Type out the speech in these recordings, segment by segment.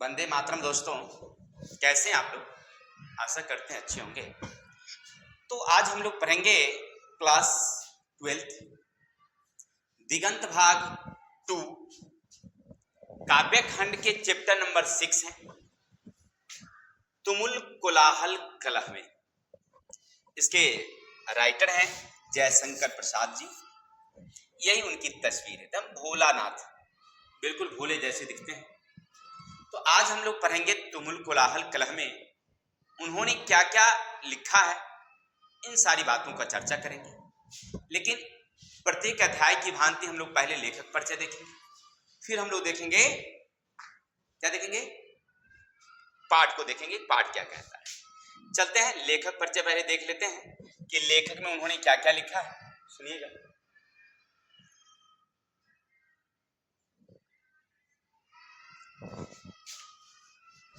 वंदे मातरम दोस्तों, कैसे हैं आप लोग। आशा करते हैं अच्छे होंगे। तो आज हम लोग पढ़ेंगे क्लास 12 दिगंत भाग 2 काव्य खंड के चैप्टर नंबर 6 है तुमुल कोलाहल कलह में। इसके राइटर हैं जयशंकर प्रसाद जी। यही उनकी तस्वीर है, एकदम भोलानाथ, बिल्कुल भोले जैसे दिखते हैं। तो आज हम लोग पढ़ेंगे तुमुल कोलाहल कलह में उन्होंने क्या क्या लिखा है, इन सारी बातों का चर्चा करेंगे। लेकिन प्रत्येक अध्याय की भांति हम लोग पहले लेखक परिचय देखेंगे, फिर हम लोग देखेंगे क्या देखेंगे, पाठ को देखेंगे, पाठ क्या कहता है। चलते हैं लेखक परिचय पहले देख लेते हैं कि लेखक में उन्होंने क्या क्या लिखा है। सुनिएगा।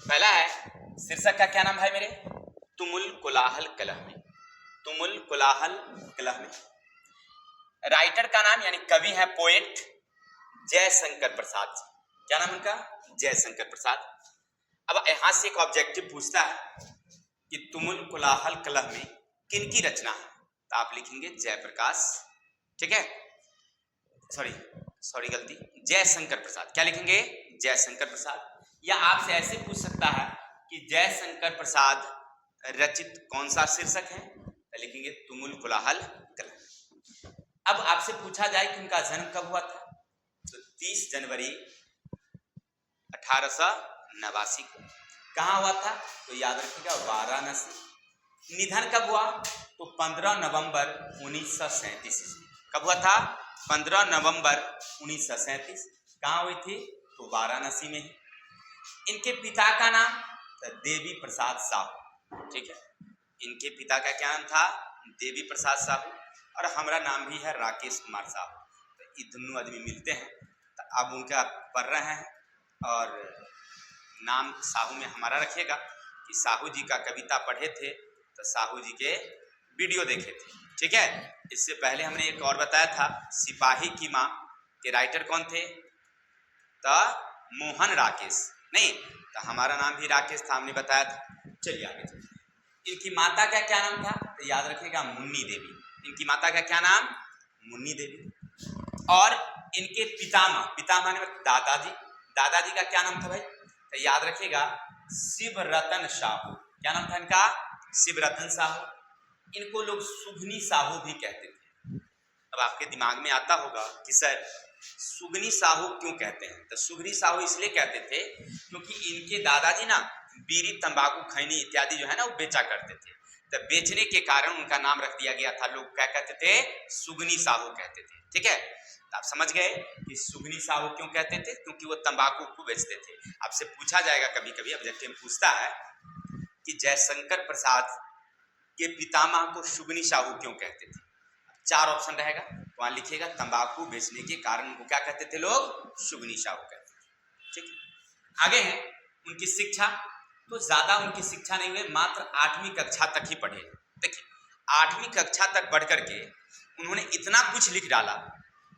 पहला है, शीर्षक का क्या नाम है मेरे, तुमुल कोलाहल कलह में। तुमुल कोलाहल कलह में। राइटर का नाम यानी कवि है पोएट जयशंकर प्रसाद जी। क्या नाम उनका, जयशंकर प्रसाद। अब यहां से एक ऑब्जेक्टिव पूछता है कि तुमुल कोलाहल कलह में किनकी रचना है, तो आप लिखेंगे जयप्रकाश, ठीक है, सॉरी गलती, जयशंकर प्रसाद। क्या लिखेंगे, जयशंकर प्रसाद। या आपसे ऐसे पूछ सकता है कि जयशंकर प्रसाद रचित कौन सा शीर्षक है, तो लिखेंगे तुमुल कोलाहल कलह। अब आपसे पूछा जाए कि उनका जन्म कब हुआ था, तो 30 जनवरी 1889 को। कहाँ हुआ था, तो याद रखिएगा वाराणसी। निधन कब हुआ, तो 15 नवंबर 1937 कब हुआ था, 15 नवंबर 1937। कहाँ हुई थी, तो वाराणसी में। इनके पिता का नाम देवी प्रसाद साहू, ठीक है। इनके पिता का क्या नाम था, देवी प्रसाद साहू, और हमारा नाम भी है राकेश कुमार साहू। तो ये दोनों आदमी मिलते हैं, तो अब उनका पढ़ रहे हैं। और नाम साहू में हमारा रखिएगा कि साहू जी का कविता पढ़े थे तो साहू जी के वीडियो देखे थे, ठीक है। इससे पहले हमने एक और बताया था, सिपाही की माँ के राइटर कौन थे, तो मोहन राकेश, नहीं तो हमारा नाम भी राकेश था, हमने बताया था। चलिए आगे चलिए। इनकी माता का क्या नाम था, तो याद रखिएगा मुन्नी देवी। इनकी माता का क्या नाम, मुन्नी देवी। और इनके पितामह ने दादाजी, दादाजी का क्या नाम था भाई, तो याद रखिएगा शिवरतन साहू। क्या नाम था इनका, शिवरतन साहू। इनको लोग सुगनी साहू भी कहते थे। अब आपके दिमाग में आता होगा कि सर सुगनी साहू क्यों कहते हैं, तो सुगनी साहू इसलिए कहते थे क्योंकि इनके दादाजी ना बीड़ी, तंबाकू, खैनी इत्यादि जो है ना वो बेचा करते थे। तो बेचने के कारण उनका नाम रख दिया गया था, लोग क्या कहते थे, सुगनी साहू कहते थे, ठीक है। तो आप समझ गए कि सुगनी साहू क्यों कहते थे, क्योंकि वो तंबाकू को बेचते थे। आपसे पूछा जाएगा कभी कभी, ऑब्जेक्टिव में पूछता है कि जयशंकर प्रसाद के पितामह को सुगनी साहू क्यों कहते थे। 4 ऑप्शन रहेगा, वहां लिखिएगा तंबाकू बेचने के कारण उनको क्या कहते थे लोग, सुगनी साहू कहते थे, ठीक है। आगे है उनकी शिक्षा, तो ज्यादा उनकी शिक्षा नहीं हुई, मात्र 8वीं कक्षा तक ही पढ़े। देखिए 8वीं कक्षा तक पढ़ करके उन्होंने इतना कुछ लिख डाला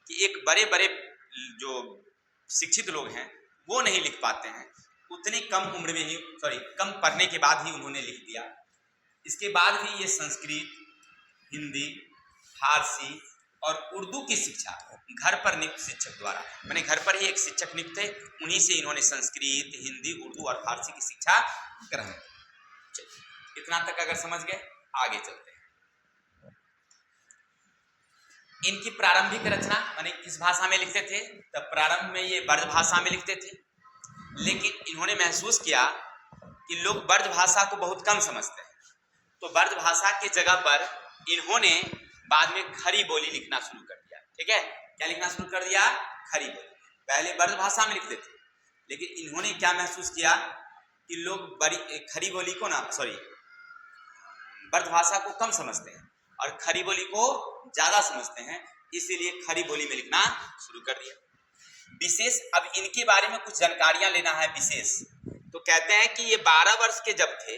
कि एक बड़े बड़े जो शिक्षित लोग हैं वो नहीं लिख पाते हैं। उतनी कम उम्र में ही, कम पढ़ने के बाद ही उन्होंने लिख दिया। इसके बाद भी ये संस्कृत, हिंदी, फारसी और उर्दू की शिक्षा घर पर नियुक्त शिक्षक द्वारा, मैंने घर पर ही एक शिक्षक नियुक्त थे, उन्हीं से इन्होंने संस्कृत, हिंदी, उर्दू और फारसी की शिक्षा ग्रहण की। इतना तक अगर समझ गए, आगे चलते हैं। इनकी प्रारंभिक रचना माने किस भाषा में लिखते थे, तो प्रारंभ में ये ब्रज भाषा में लिखते थे। लेकिन इन्होंने महसूस किया कि लोग ब्रज भाषा को बहुत कम समझते हैं, तो ब्रज भाषा की जगह पर इन्होंने बाद में खड़ी बोली लिखना शुरू कर दिया, ठीक है। क्या लिखना शुरू कर दिया, खड़ी बोली। पहले ब्रज भाषा में लिखते थे, लेकिन इन्होंने क्या महसूस किया कि लोग बड़ी खड़ी बोली को ना, ब्रज भाषा को कम समझते हैं और खड़ी बोली को ज्यादा समझते हैं, इसीलिए खड़ी बोली में लिखना शुरू कर दिया। विशेष, अब इनके बारे में कुछ जानकारियां लेना है विशेष। तो कहते हैं कि ये 12 वर्ष के जब थे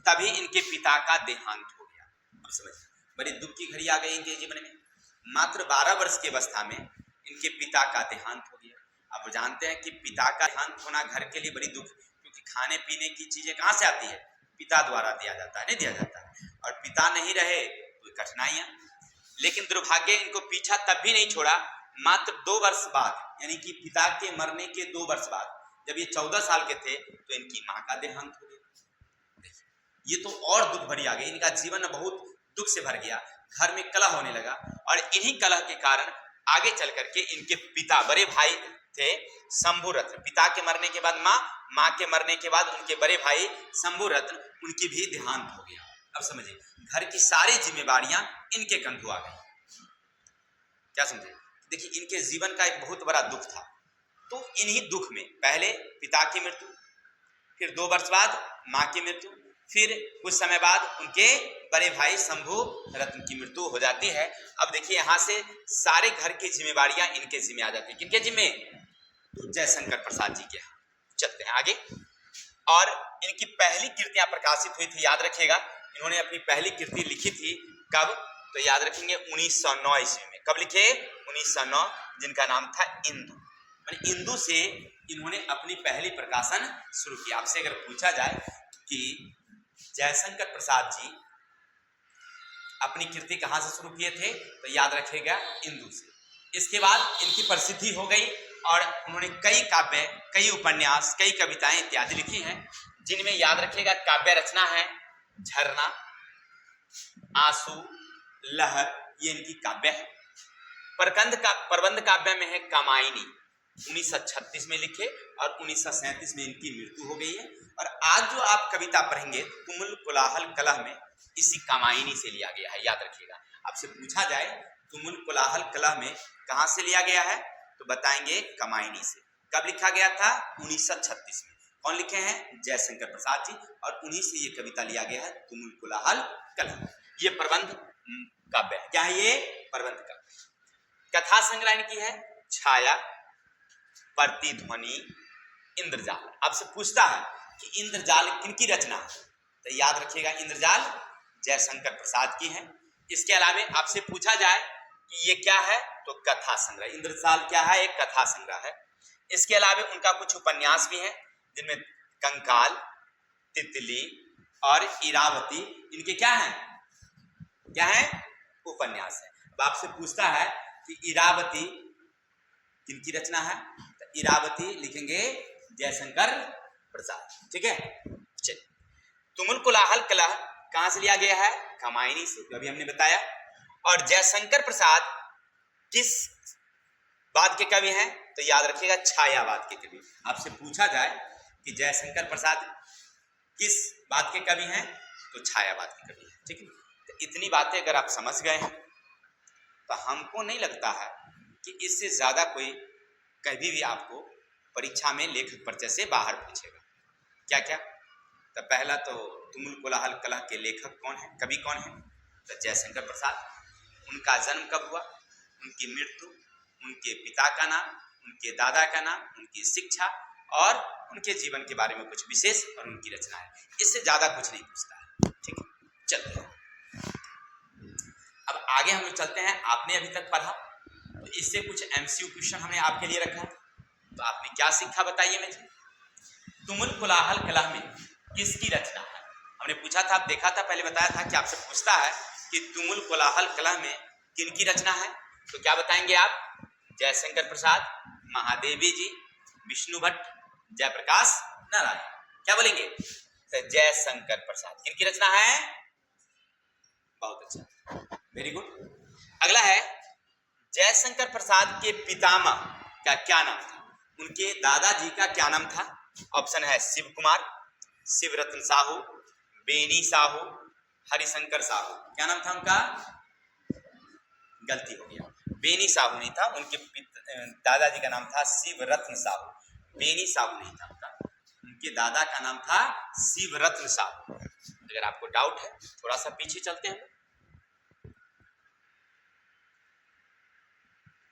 तभी इनके पिता का देहांत हो गया। अब समझ, बड़ी दुख की घड़ी आ गई इनके जीवन में। मात्र 12 वर्ष की अवस्था में इनके पिता का देहांत हो गया। आप जानते हैं कि पिता का देहांत होना घर के लिए बड़ी दुख, क्योंकि खाने पीने की चीजें कहाँ से आती है, पिता द्वारा दिया जाता है, नहीं दिया जाता है, और पिता नहीं रहे तो कठिनाइयां। लेकिन दुर्भाग्य इनको पीछा तब भी नहीं छोड़ा, मात्र 2 वर्ष बाद, यानी कि पिता के मरने के 2 वर्ष बाद, जब ये 14 साल के थे तो इनकी माँ का देहांत हो गया। ये तो और दुख भरी आ गई, इनका जीवन बहुत दुख से भर गया, घर में कलह होने लगा, और इन्हीं कलह के कारण आगे चल करके इनके पिता, बड़े भाई थे शंभुरत्न, पिता के मरने के बाद माँ के मरने के बाद उनके बड़े भाई शंभुरत्न, उनकी भी देहांत हो गया। अब समझिए, घर की सारी जिम्मेवारियां इनके कंधों आ गई। क्या समझे? देखिए, इनके जीवन का एक बहुत बड़ा दुख था। तो इन्हीं दुख में पहले पिता की मृत्यु, फिर 2 वर्ष बाद माँ की मृत्यु, फिर कुछ समय बाद उनके बड़े भाई शंभु रत्न की मृत्यु हो जाती है। अब देखिए, यहाँ से सारे घर की जिम्मेवारियां इनके जिम्मे आ जाती है। किनके जिम्मे? तो जयशंकर प्रसाद जी के। चलते हैं आगे। और इनकी पहली कृतियां प्रकाशित हुई थी, याद रखिएगा, इन्होंने अपनी पहली कृति लिखी थी कब? तो याद रखेंगे 1909 ईस्वी में। कब लिखे? 1909, जिनका नाम था इंदु। इंदु से इन्होंने अपनी पहली प्रकाशन शुरू किया। आपसे अगर पूछा जाए कि जयशंकर प्रसाद जी अपनी कृति कहां से शुरू किए थे, तो याद रखिएगा इंदु से। इसके बाद इनकी प्रसिद्धि हो गई और उन्होंने कई काव्य, कई उपन्यास, कई कविताएं इत्यादि लिखी हैं, जिनमें याद रखिएगा काव्य रचना है झरना, आंसू, लहर, ये इनकी काव्य है। प्रबंध काव्य में है कामायनी, 1936 में लिखे और 1937 में इनकी मृत्यु हो गई है। और आज जो आप कविता पढ़ेंगे तुमुल कोलाहल कलह में, इसी कामायनी से लिया गया है, याद रखिएगा। आपसे पूछा जाए तुमुल कोलाहल कलह में कहां से लिया गया है, तो बताएंगे कामायनी से। कब लिखा गया था? 1936 में। कौन लिखे हैं? जयशंकर प्रसाद जी, और उन्हीं से ये कविता लिया गया है तुमुल कोलाहल कलह। ये प्रबंध काव्य है। क्या है ये? प्रबंध काव्य। कथा संग्रह की है छाया, प्रतिध्वनि, इंद्रजाल। आपसे पूछता है कि इंद्रजाल किनकी रचना है, तो याद रखिएगा इंद्रजाल जयशंकर प्रसाद की है। इसके अलावा आपसे पूछा जाए कि ये क्या है, तो कथा संग्रह। इंद्रजाल क्या है? एक कथा संग्रह है। इसके अलावा उनका कुछ उपन्यास भी है, जिनमें कंकाल, तितली और इरावती इनके क्या है? क्या है? उपन्यास है। अब आपसे पूछता है कि इरावती किनकी रचना है, तो इरावती लिखेंगे जयशंकर प्रसाद। ठीक है, चलिए। तुमुल कोलाहल कलह कहां से लिया गया है? कामायनी से, जो अभी हमने बताया। और जयशंकर प्रसाद किस बात के कवि हैं, तो याद रखिएगा छायावाद के कवि। आपसे पूछा जाए कि जयशंकर प्रसाद किस बात के कवि हैं, तो छायावाद के कवि हैं। ठीक है, तो इतनी बातें अगर आप समझ गए हैं, तो हमको नहीं लगता है कि इससे ज्यादा कोई कभी भी आपको परीक्षा में लेखक परिचय से बाहर पूछेगा। क्या क्या? तो पहला तो तुमुल कोलाहल कलह के लेखक कौन है, कवि कौन है, तो जयशंकर प्रसाद। उनका जन्म कब हुआ, उनकी मृत्यु, उनके पिता का नाम, उनके दादा का नाम, उनकी शिक्षा और उनके जीवन के बारे में कुछ विशेष और उनकी रचनाएं। इससे ज्यादा कुछ नहीं पूछता है। ठीक है, चलते हैं अब आगे। हम लोग चलते हैं। आपने अभी तक पढ़ा, तो इससे कुछ एमसीक्यू क्वेश्चन हमने आपके लिए रखा। तो आपने क्या सीखा बताइए मुझे। तुमुल कोलाहल कलह में किसकी रचना है? हमने पूछा था, आप देखा था, पहले बताया था कि आपसे पूछता है कि तुमुल कोलाहल कलह में किनकी रचना है, तो क्या बताएंगे आप? जयशंकर प्रसाद, महादेवी जी, विष्णु भट्ट, जयप्रकाश नारायण। क्या बोलेंगे? तो जयशंकर प्रसाद। किनकी रचना है? बहुत अच्छा, वेरी गुड। अगला है, जयशंकर प्रसाद के पितामह का क्या नाम था? उनके दादाजी का क्या नाम था? ऑप्शन है शिव कुमार, शिवरत्न साहू, बेनी साहू, हरिशंकर साहू। क्या नाम था उनका? गलती हो गया, बेनी साहू नहीं था, उनके दादाजी का नाम था शिवरत्न साहू। बेनी साहू नहीं था उनका, उनके दादा का नाम था शिवरत्न साहू। अगर आपको डाउट है, थोड़ा सा पीछे चलते हैं।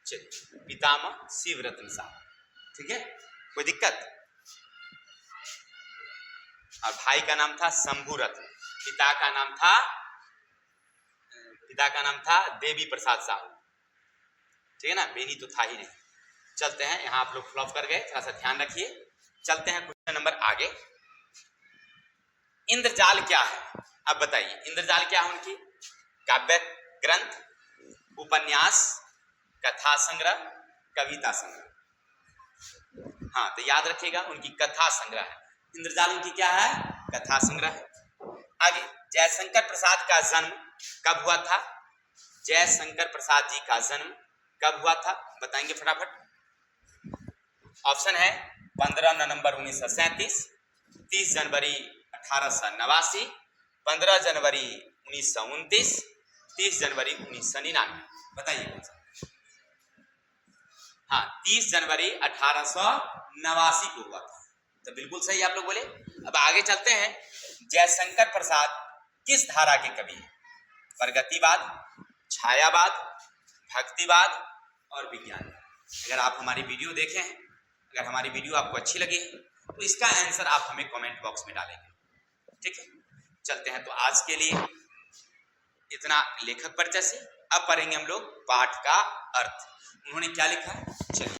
चलिए, पितामह शिवरत्न साहू। ठीक है, कोई दिक्कत? और भाई का नाम था शंभुरत्न, पिता का नाम था देवी प्रसाद साहू। ठीक है ना, बेनी तो था ही नहीं। चलते हैं, यहाँ आप लोग फ्लॉप कर गए, थोड़ा सा ध्यान रखिए। चलते हैं क्वेश्चन नंबर आगे। इंद्रजाल क्या है? अब बताइए इंद्रजाल क्या है उनकी? काव्य ग्रंथ, उपन्यास, कथा संग्रह, कविता संग्रह। हाँ तो याद रखिएगा उनकी कथा संग्रह है। इंद्रजाल उनकी क्या है? कथा संग्रह है। आगे, जयशंकर प्रसाद का जन्म कब हुआ था? जयशंकर प्रसाद जी का जन्म कब हुआ था? बताएंगे फटाफट। ऑप्शन है 15 नवंबर 1937, 30 जनवरी 1889, 15 जनवरी 1929, 30 जनवरी 1999। बताइए कौन सा? हाँ 30 जनवरी 1889 को हुआ था, तो बिल्कुल सही आप लोग बोले। अब आगे चलते हैं। जयशंकर प्रसाद किस धारा के कवि हैं? प्रगतिवाद, छायावाद, भक्तिवाद और विज्ञान। अगर आप हमारी वीडियो देखे हैं, अगर हमारी वीडियो आपको अच्छी लगी है तो इसका आंसर आप हमें कमेंट बॉक्स में डालेंगे, ठीक है। चलते हैं, तो आज के लिए इतना लेखक परिचय से। अब पढ़ेंगे हम लोग पाठ का अर्थ। उन्होंने क्या लिखा है, चलिए।